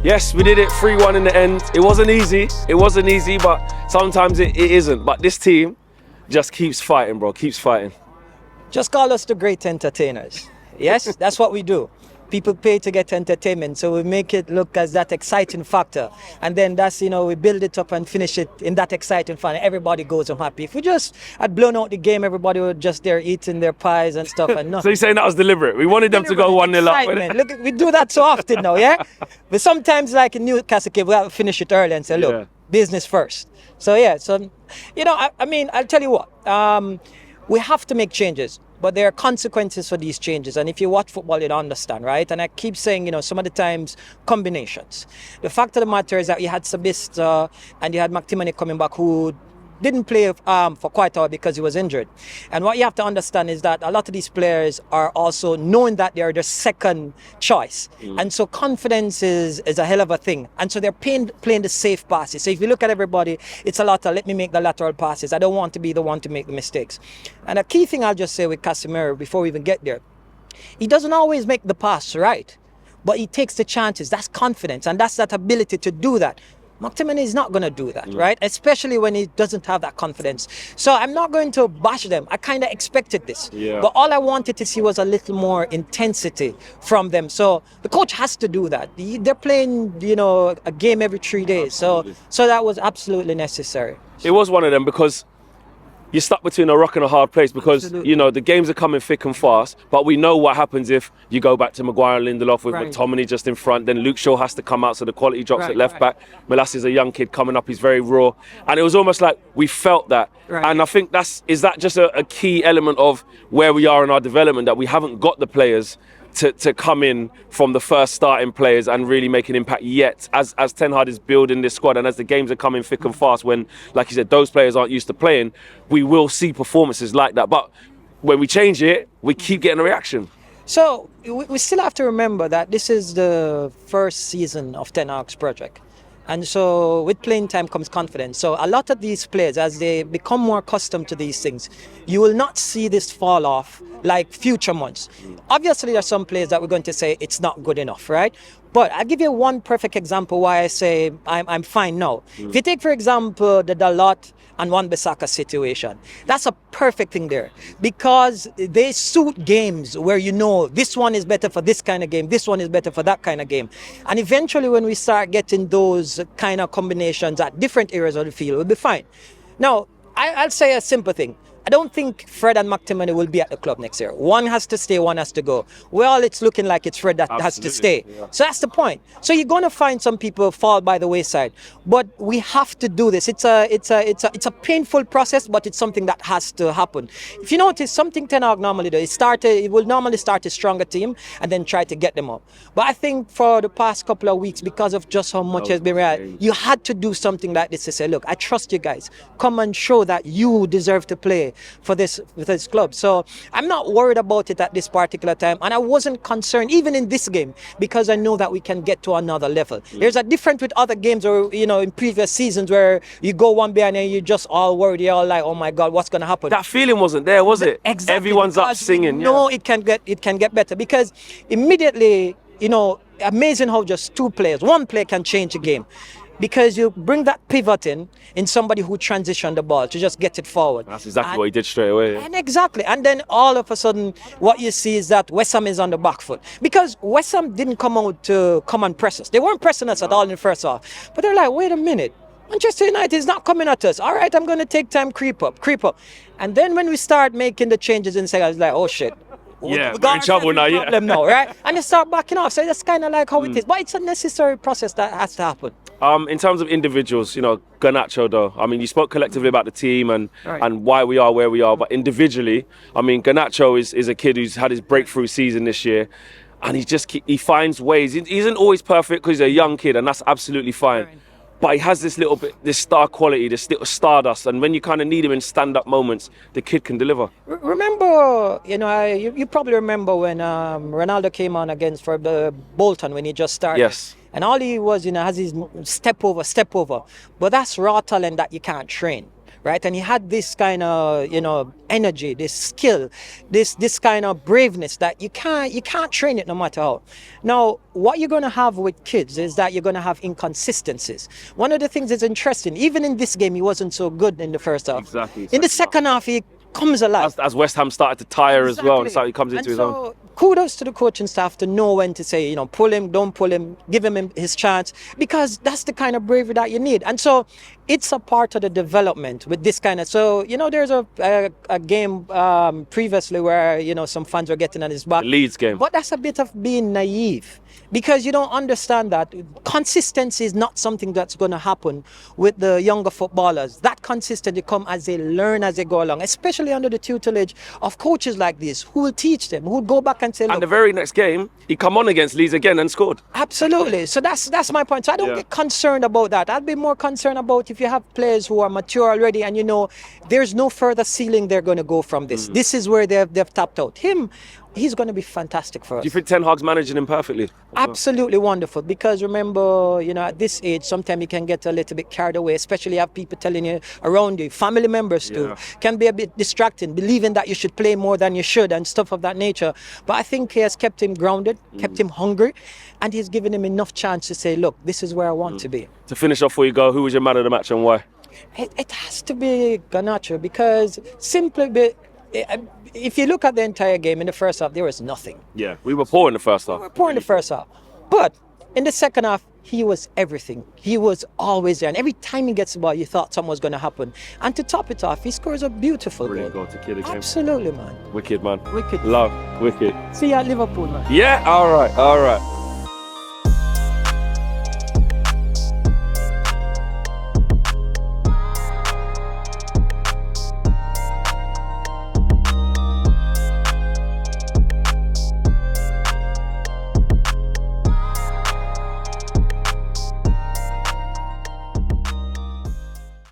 Yes, we did it 3-1 in the end. It wasn't easy, but sometimes it isn't. But this team just keeps fighting, bro, keeps fighting. Just call us the great entertainers. Yes, that's what we do. People pay to get entertainment, so we make it look as that exciting factor. And then that's, we build it up and finish it in that exciting fun. Everybody goes home happy. If we just had blown out the game, everybody would just there eating their pies and stuff and nothing. So you're saying that was deliberate? We wanted them to go 1-0 up. Look, we do that so often now, yeah? But sometimes, like in Newcastle, we have to finish it early and say, look, business first. So, yeah, I'll tell you what. We have to make changes. But there are consequences for these changes. And if you watch football, you'll understand, right? And I keep saying, some of the times, combinations. The fact of the matter is that you had Sabista and you had McTominay coming back who didn't play for quite a while because he was injured. And what you have to understand is that a lot of these players are also knowing that they're the second choice. And so confidence is a hell of a thing. And so they're playing the safe passes. So if you look at everybody, it's a lot of let me make the lateral passes. I don't want to be the one to make the mistakes. And a key thing I'll just say with Casemiro before we even get there, he doesn't always make the pass right, but he takes the chances. That's confidence, and that's that ability to do that. McTominay is not going to do that, right? Especially when he doesn't have that confidence. So I'm not going to bash them. I kind of expected this. Yeah. But all I wanted to see was a little more intensity from them. So the coach has to do that. They're playing, a game every 3 days. So that was absolutely necessary. It was one of them because you're stuck between a rock and a hard place because, the games are coming thick and fast, but we know what happens if you go back to Maguire and Lindelof with McTominay just in front, then Luke Shaw has to come out, so the quality drops at left back. Molassi's a young kid coming up, he's very raw. And it was almost like we felt that. And I think is that just a key element of where we are in our development, that we haven't got the players to come in from the first starting players and really make an impact yet, as Ten Hag is building this squad and as the games are coming thick and fast, when, like you said, those players aren't used to playing, we will see performances like that. But when we change it, we keep getting a reaction. So we still have to remember that this is the first season of Ten Hag's project. And so with playing time comes confidence. So a lot of these players, as they become more accustomed to these things, you will not see this fall off like future months. Obviously, there are some players that we're going to say it's not good enough, right? But I'll give you one perfect example why I say I'm fine now. If you take, for example, the Dalot and Wan-Bissaka situation, that's a perfect thing there because they suit games where this one is better for this kind of game, this one is better for that kind of game. And eventually when we start getting those kind of combinations at different areas of the field, we'll be fine. Now, I'll say a simple thing. I don't think Fred and McTominay will be at the club next year. One has to stay, one has to go. Well, it's looking like it's Fred that has to stay. Yeah. So that's the point. So you're going to find some people fall by the wayside. But we have to do this. It's a painful process, but it's something that has to happen. If you notice, something Ten Hag normally does, it will normally start a stronger team and then try to get them up. But I think for the past couple of weeks, because of just how much has been real, you had to do something like this to say, look, I trust you guys. Come and show that you deserve to play for this club. So I'm not worried about it at this particular time, and I wasn't concerned even in this game because I know that we can get to another level. There's a difference with other games or in previous seasons where you go one behind and you're just all worried, you're all like, oh my God, what's gonna happen? That feeling wasn't there, was it? Exactly. Everyone's up singing. No, it can get better because immediately, amazing how just one player can change a game. Because you bring that pivot in somebody who transitioned the ball to just get it forward. That's exactly what he did straight away. And exactly. And then all of a sudden, what you see is that West Ham is on the back foot. Because West Ham didn't come out to come and press us. They weren't pressing us at all in the first half. But they're like, wait a minute. Manchester United is not coming at us. All right, I'm going to take time, creep up. And then when we start making the changes in second, it's like, oh shit. Yeah, we're in trouble now, yeah. Now, right? And they start backing off. So that's kind of like how it is. But it's a necessary process that has to happen. In terms of individuals, Garnacho though, you spoke collectively about the team and why we are where we are, but individually, Garnacho is a kid who's had his breakthrough season this year, and he finds ways. He isn't always perfect because he's a young kid, and that's absolutely fine. But he has this star quality, this little stardust, and when you kind of need him in stand-up moments, the kid can deliver. Remember, you probably remember when Ronaldo came on against for Bolton when he just started. Yes. And all he was, has his step over. But that's raw talent that you can't train. right? And he had this kind of, you know, energy, this skill, this kind of braveness that you can't train it no matter how. Now, what you're going to have with kids is that you're going to have inconsistencies. One of the things that's interesting, even in this game, he wasn't so good in the first half. Exactly. In the second half, he comes alive. As West Ham started to tire as well, and so he comes into his own. Kudos to the coaching staff to know when to say, you know, pull him, don't pull him, give him his chance, because that's the kind of bravery that you need. And so it's a part of the development with this kind of, so, you know, there's a game previously where, you know, some fans were getting on his back. The Leeds game. But that's a bit of being naive, because you don't understand that consistency is not something that's going to happen with the younger footballers. That consistency come as they learn, as they go along, especially under the tutelage of coaches like this, who will teach them, who will go back and say, look, and the very next game, he come on against Leeds again and scored. Absolutely. So that's my point. So I don't get concerned about that. I'd be more concerned about if you have players who are mature already and you know there's no further ceiling they're going to go from this. This is where they've tapped out. He's going to be fantastic for us. Do you think Ten Hag's managing him perfectly? Absolutely wonderful, because remember, you know, at this age, sometimes you can get a little bit carried away, especially have people telling you around you, family members too, can be a bit distracting, believing that you should play more than you should and stuff of that nature. But I think he has kept him grounded, kept him hungry, and he's given him enough chance to say, look, this is where I want to be. To finish off before you go, who was your man of the match and why? It has to be Garnacho, because if you look at the entire game, in the first half, there was nothing. Yeah, we were poor in the first half. We were poor in the first half. But in the second half, he was everything. He was always there. And every time he gets the ball, you thought something was going to happen. And to top it off, he scores a beautiful Brilliant goal. goal to kill the game. Absolutely, man. Wicked, man. Wicked. Love. Wicked. See you at Liverpool, man. Yeah, all right.